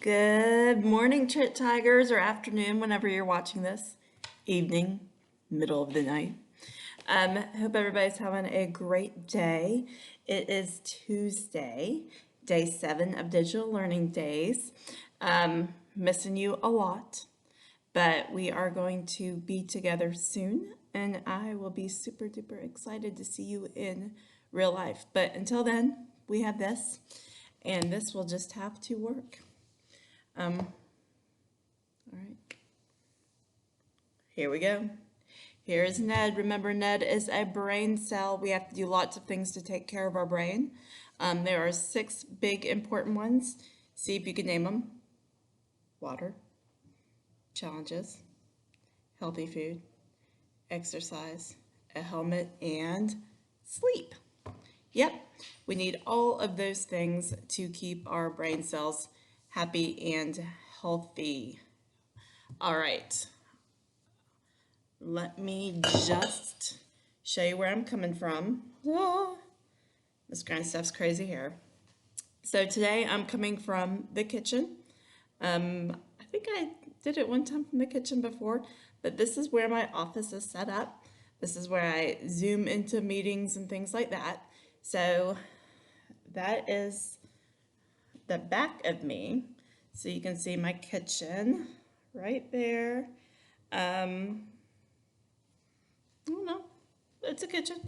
Good morning, Chit Tigers, or afternoon, whenever you're watching this. Evening, middle of the night. Hope everybody's having a great day. It is Tuesday, day 7 of Digital Learning Days. Missing you a lot, but we are going to be together soon, and I will be super duper excited to see you in real life. But until then, we have this, and this will just have to work. All right, here we go. Here is Ned. Remember, Ned is a brain cell. We have to do lots of things to take care of our brain. There are 6 big important ones. See if you can name them. Water, challenges, healthy food, exercise, a helmet, and sleep. Yep, we need all of those things to keep our brain cells happy and healthy. All right, let me just show you where I'm coming from. This grand stuff's crazy here. So today I'm coming from the kitchen. I think I did it one time from the kitchen before, but this is where my office is set up. This is where I Zoom into meetings and things like that. So that is the back of me. So you can see my kitchen right there. I don't know, it's a kitchen.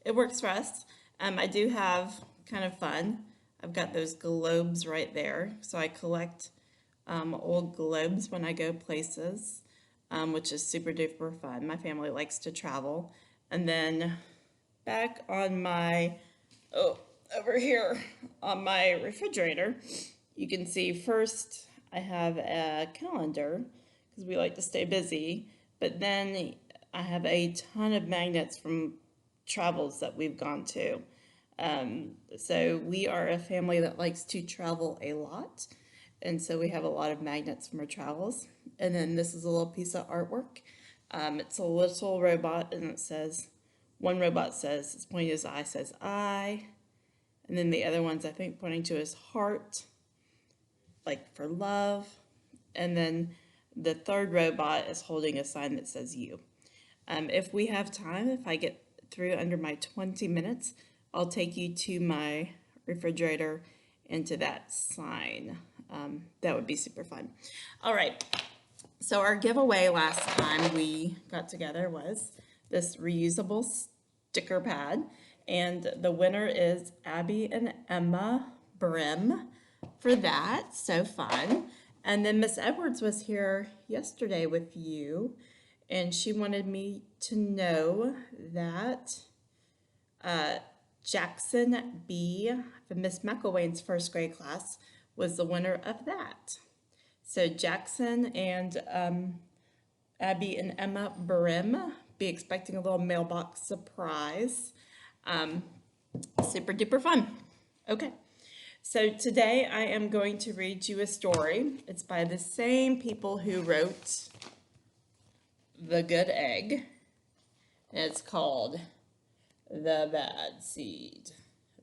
It works for us. I do have kind of fun. I've got those globes right there. So I collect old globes when I go places, which is super duper fun. My family likes to travel. And then back on my, over here on my refrigerator, you can see first I have a calendar because we like to stay busy, but then I have a ton of magnets from travels that we've gone to. So we are a family that likes to travel a lot, and so we have a lot of magnets from our travels. And then this is a little piece of artwork. It's a little robot, and it says, one robot says, it's pointing to his eye, says I, and then the other one's, I think, pointing to his heart, like for love, and then the third robot is holding a sign that says you. If we have time, if I get through under my 20 minutes, I'll take you to my refrigerator and to that sign. That would be super fun. All right, so our giveaway last time we got together was this reusable sticker pad, and the winner is Abby and Emma Brim for that. So fun. And then Miss Edwards was here yesterday with you, and she wanted me to know that Jackson B. from Miss McElwain's first grade class was the winner of that. So Jackson and Abby and Emma Brim, be expecting a little mailbox surprise. Super duper fun. Okay, so today I am going to read you a story. It's by the same people who wrote The Good Egg. And it's called The Bad Seed.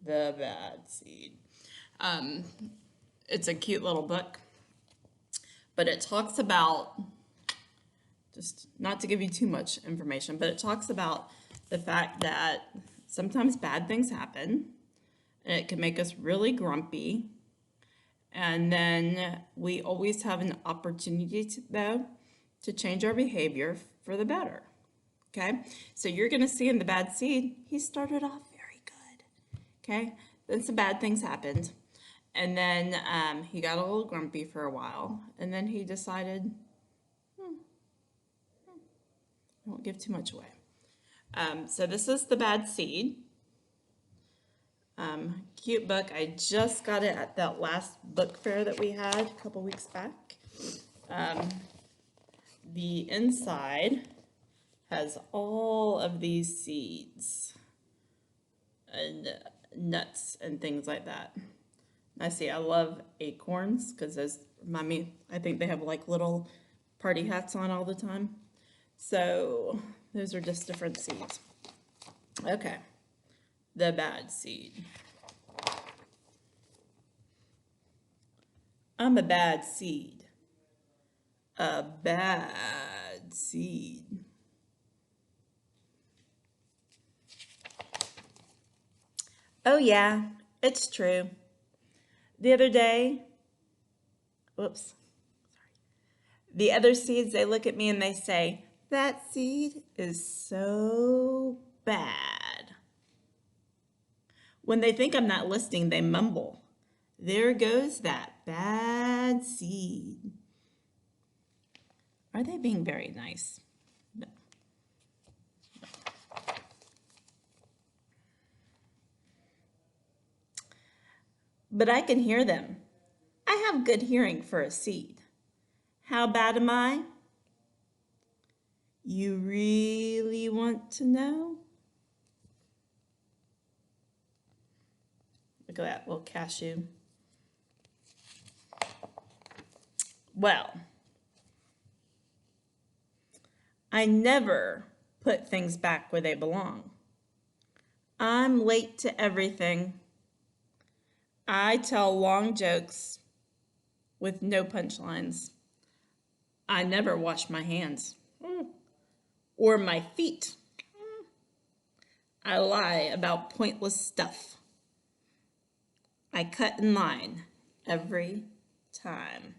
The Bad Seed. It's a cute little book, but it talks about, just not to give you too much information, but it talks about the fact that sometimes bad things happen, and it can make us really grumpy. And then we always have an opportunity though, to change our behavior for the better. Okay, so you're going to see in The Bad Seed, he started off very good. Okay, then some bad things happened. And then he got a little grumpy for a while. And then he decided, I won't give too much away. So this is The Bad Seed. Cute book. I just got it at that last book fair that we had a couple weeks back. The inside has all of these seeds and nuts and things like that. I see, I love acorns because those remind me, I think they have like little party hats on all the time. So those are just different seeds. Okay, The Bad Seed. I'm a bad seed. A bad seed. Oh, yeah, it's true. The other day, whoops, the other seeds, they look at me and they say, that seed is so bad. When they think I'm not listening, they mumble, there goes that bad seed. Are they being very nice? No. But I can hear them. I have good hearing for a seed. How bad am I? You really want to know? Look at that little cashew. Well, I never put things back where they belong. I'm late to everything. I tell long jokes with no punchlines. I never wash my hands or my feet. I lie about pointless stuff. I cut in line every time.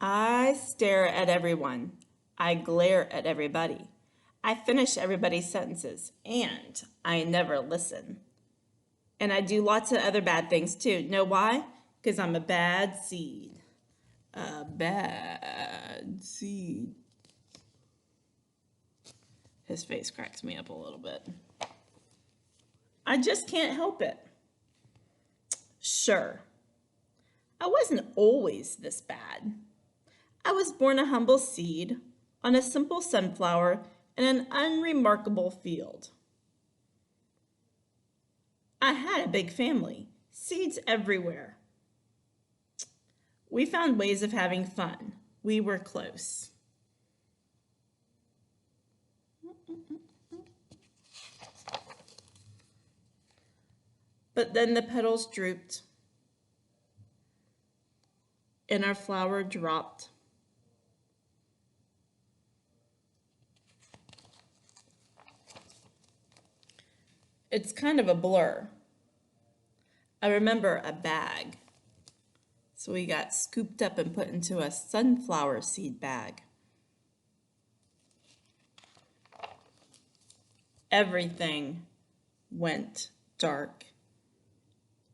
I stare at everyone. I glare at everybody. I finish everybody's sentences, and I never listen. And I do lots of other bad things too. Know why? Because I'm a bad seed. A bad seed. His face cracks me up a little bit. I just can't help it. Sure, I wasn't always this bad. I was born a humble seed on a simple sunflower in an unremarkable field. I had a big family, seeds everywhere. We found ways of having fun. We were close. But then the petals drooped and our flower dropped. It's kind of a blur. I remember a bag. So we got scooped up and put into a sunflower seed bag. Everything went dark.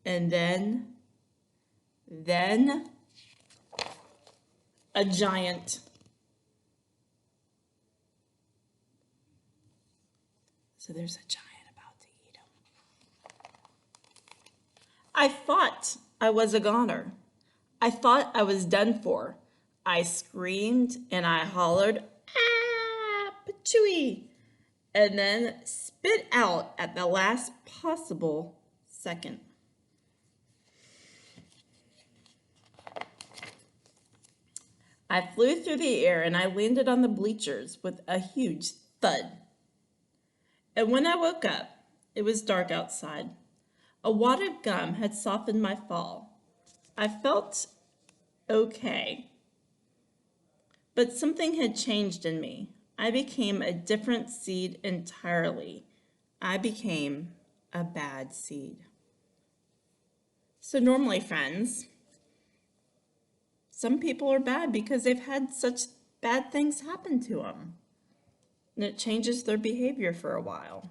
And then a giant. So there's a giant about to eat him. I thought I was a goner. I thought I was done for. I screamed and I hollered, ah, patooey, and then spit out at the last possible second. I flew through the air and I landed on the bleachers with a huge thud. And when I woke up, it was dark outside. A wad of gum had softened my fall. I felt okay. But something had changed in me. I became a different seed entirely. I became a bad seed. So normally, friends, some people are bad because they've had such bad things happen to them. And it changes their behavior for a while.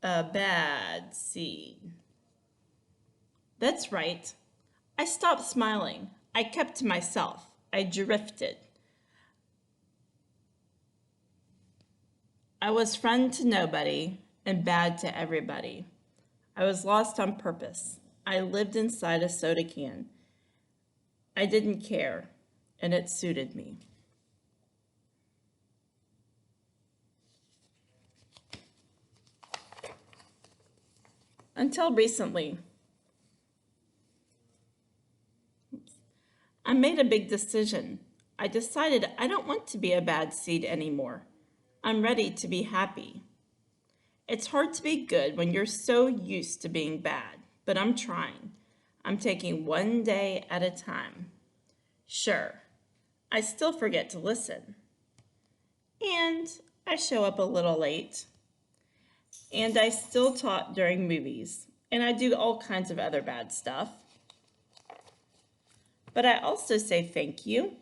A bad seed. That's right. I stopped smiling. I kept to myself. I drifted. I was friend to nobody and bad to everybody. I was lost on purpose. I lived inside a soda can. I didn't care, and it suited me. Until recently, I made a big decision. I decided I don't want to be a bad seed anymore. I'm ready to be happy. It's hard to be good when you're so used to being bad, but I'm trying. I'm taking one day at a time. Sure, I still forget to listen. And I show up a little late. And I still talk during movies. And I do all kinds of other bad stuff. But I also say thank you.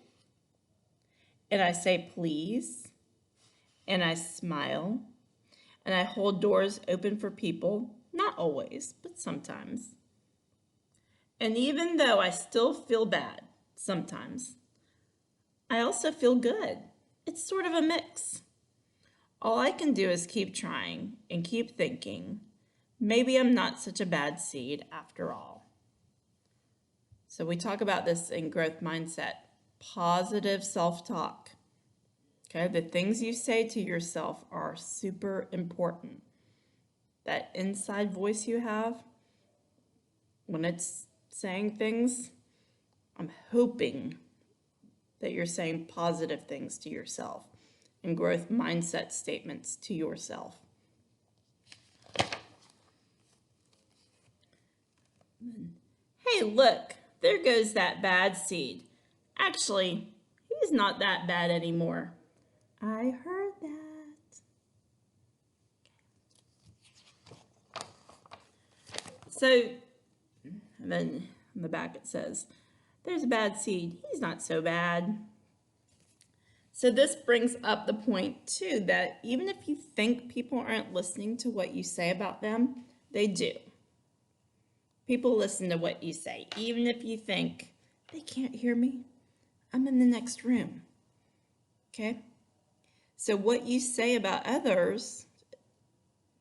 And I say please. And I smile. And I hold doors open for people. Not always, but sometimes. And even though I still feel bad sometimes, I also feel good. It's sort of a mix. All I can do is keep trying and keep thinking, maybe I'm not such a bad seed after all. So we talk about this in growth mindset, positive self-talk. Okay, the things you say to yourself are super important. That inside voice you have, when it's saying things, I'm hoping that you're saying positive things to yourself and growth mindset statements to yourself. Hey, look, there goes that bad seed. Actually, he's not that bad anymore. I heard that. So, and then on the back it says, there's a bad seed. He's not so bad. So this brings up the point too that even if you think people aren't listening to what you say about them, they do. People listen to what you say, even if you think they can't hear me. I'm in the next room. Okay? So what you say about others,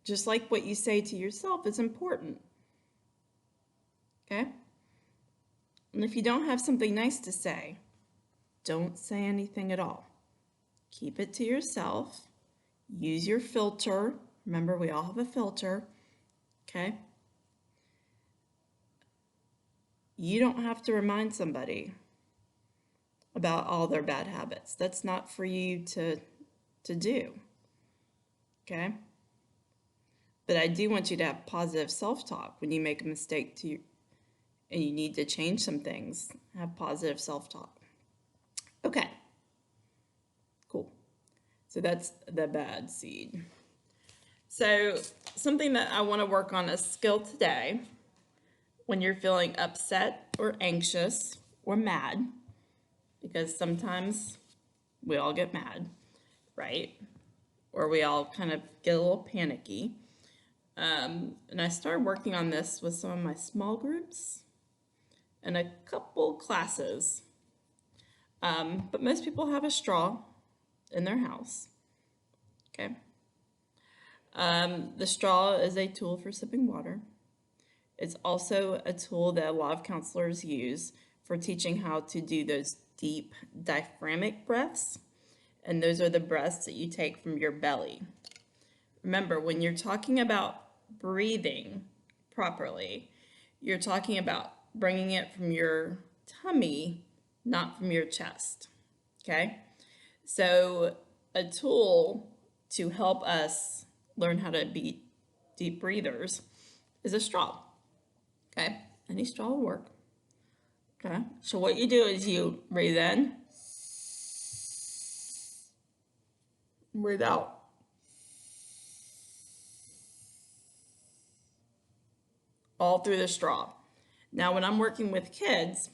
just like what you say to yourself, is important. Okay? And if you don't have something nice to say, don't say anything at all. Keep it to yourself. Use your filter. Remember, we all have a filter. Okay? You don't have to remind somebody about all their bad habits. That's not for you to do. Okay? But I do want you to have positive self-talk when you make a mistake and you need to change some things. Have positive self-talk. Okay. Cool. So that's the bad seed. So something that I want to work on a skill today when you're feeling upset or anxious or mad, because sometimes we all get mad, right? Or we all kind of get a little panicky. And I started working on this with some of my small groups and a couple classes. But most people have a straw in their house. Okay. The straw is a tool for sipping water. It's also a tool that a lot of counselors use for teaching how to do those deep diaphragmatic breaths. And those are the breaths that you take from your belly. Remember, when you're talking about breathing properly, you're talking about bringing it from your tummy, not from your chest. Okay? So a tool to help us learn how to be deep breathers is a straw. Okay? Any straw will work. Okay? So what you do is you breathe in, breathe out. All through the straw. Now, when I'm working with kids,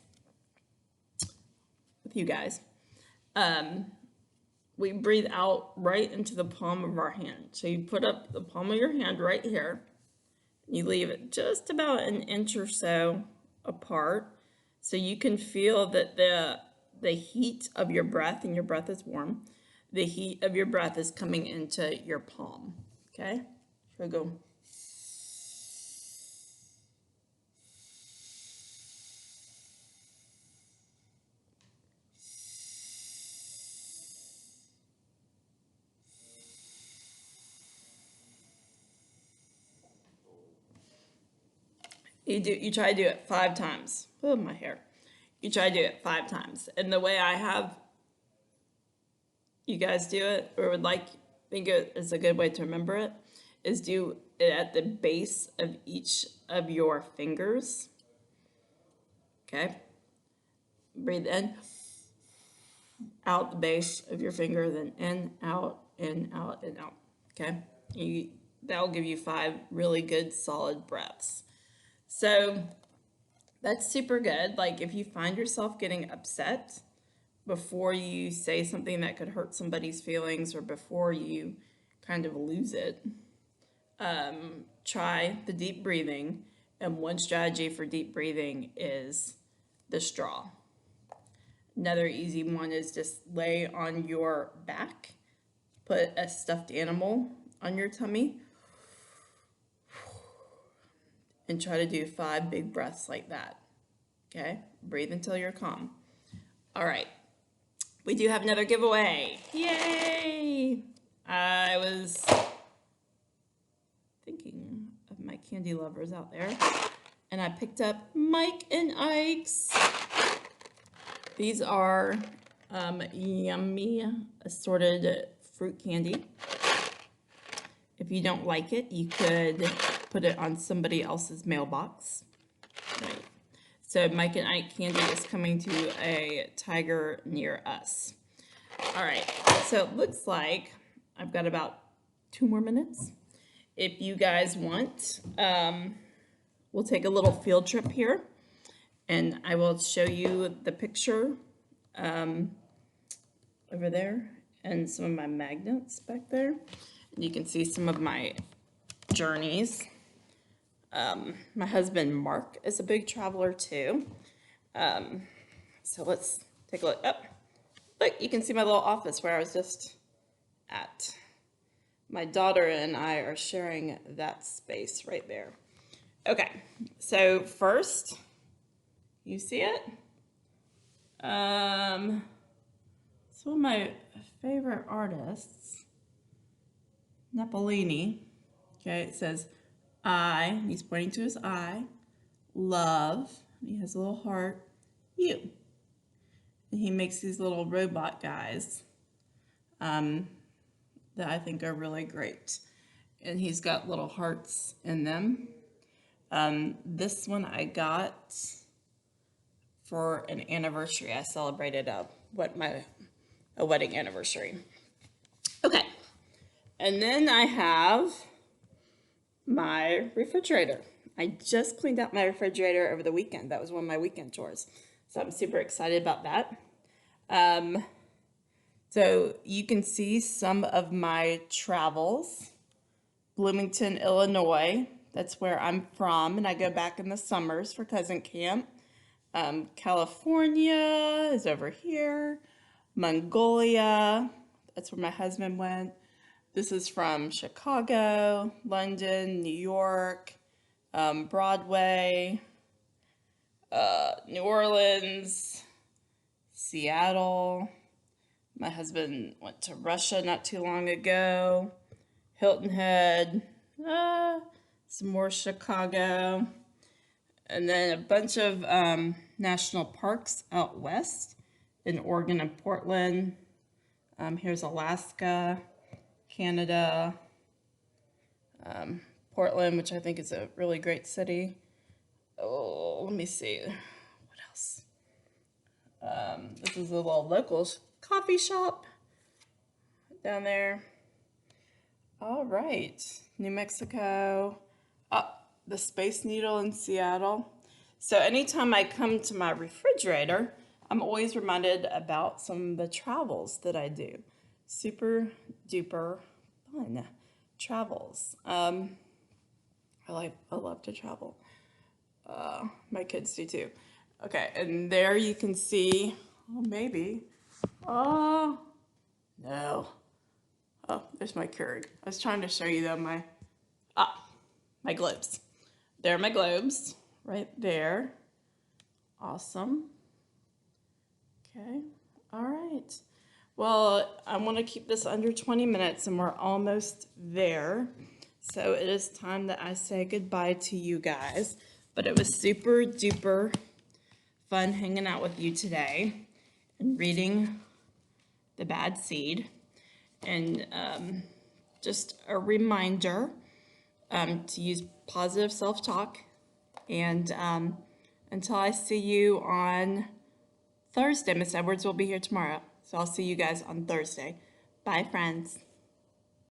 with you guys, we breathe out right into the palm of our hand. So you put up the palm of your hand right here. You leave it just about an inch or so apart so you can feel that the heat of your breath, and your breath is warm, the heat of your breath is coming into your palm. Okay? So go. You try to do it 5 times. Oh, my hair. You try to do it 5 times. And the way I have you guys do it, or would like think it is a good way to remember it, is do it at the base of each of your fingers. Okay? Breathe in, out the base of your finger, then in, out, in, out, and out. Okay? That'll give you 5 really good solid breaths. So that's super good. Like if you find yourself getting upset before you say something that could hurt somebody's feelings or before you kind of lose it, try the deep breathing. And one strategy for deep breathing is the straw. Another easy one is just lay on your back, put a stuffed animal on your tummy, and try to do 5 big breaths like that. Okay? Breathe until you're calm. All right. We do have another giveaway. Yay! I was thinking of my candy lovers out there, and I picked up Mike and Ike's. These are yummy assorted fruit candy. If you don't like it, you could put it on somebody else's mailbox. Right. So Mike and Ike candy is coming to a Tiger near us. All right, so it looks like I've got about 2 more minutes. If you guys want, we'll take a little field trip here, and I will show you the picture over there and some of my magnets back there. And you can see some of my journeys. My husband, Mark, is a big traveler too. So let's take a look. Oh, look, you can see my little office where I was just at. My daughter and I are sharing that space right there. Okay, so first, you see it? Some of my favorite artists, Napolini. Okay, it says, I, he's pointing to his eye, love, he has a little heart, you. And he makes these little robot guys that I think are really great. And he's got little hearts in them. This one I got for an anniversary. I celebrated a wedding anniversary. Okay, and then I have my refrigerator. I just cleaned out my refrigerator over the weekend. That was one of my weekend chores. So I'm super excited about that. So you can see some of my travels. Bloomington, Illinois. That's where I'm from, and I go back in the summers for cousin camp. California is over here. Mongolia, that's where my husband went. This is from Chicago, London, New York, Broadway, New Orleans, Seattle. My husband went to Russia not too long ago. Hilton Head, some more Chicago, and then a bunch of national parks out west in Oregon and Portland. Here's Alaska, Canada, Portland, which I think is a really great city. Oh, let me see. What else? This is a little local coffee shop down there. All right, New Mexico. Oh, the Space Needle in Seattle. So anytime I come to my refrigerator, I'm always reminded about some of the travels that I do. Super duper fun travels. I love to travel. My kids do too. Okay, and there you can see, oh, maybe. Oh, no. Oh, there's my Keurig. I was trying to show you though my globes. There are my globes right there. Awesome. Okay, all right. Well, I want to keep this under 20 minutes and we're almost there. So it is time that I say goodbye to you guys. But it was super duper fun hanging out with you today and reading The Bad Seed. And just a reminder to use positive self-talk. And until I see you on Thursday, Miss Edwards will be here tomorrow. So I'll see you guys on Thursday. Bye, friends.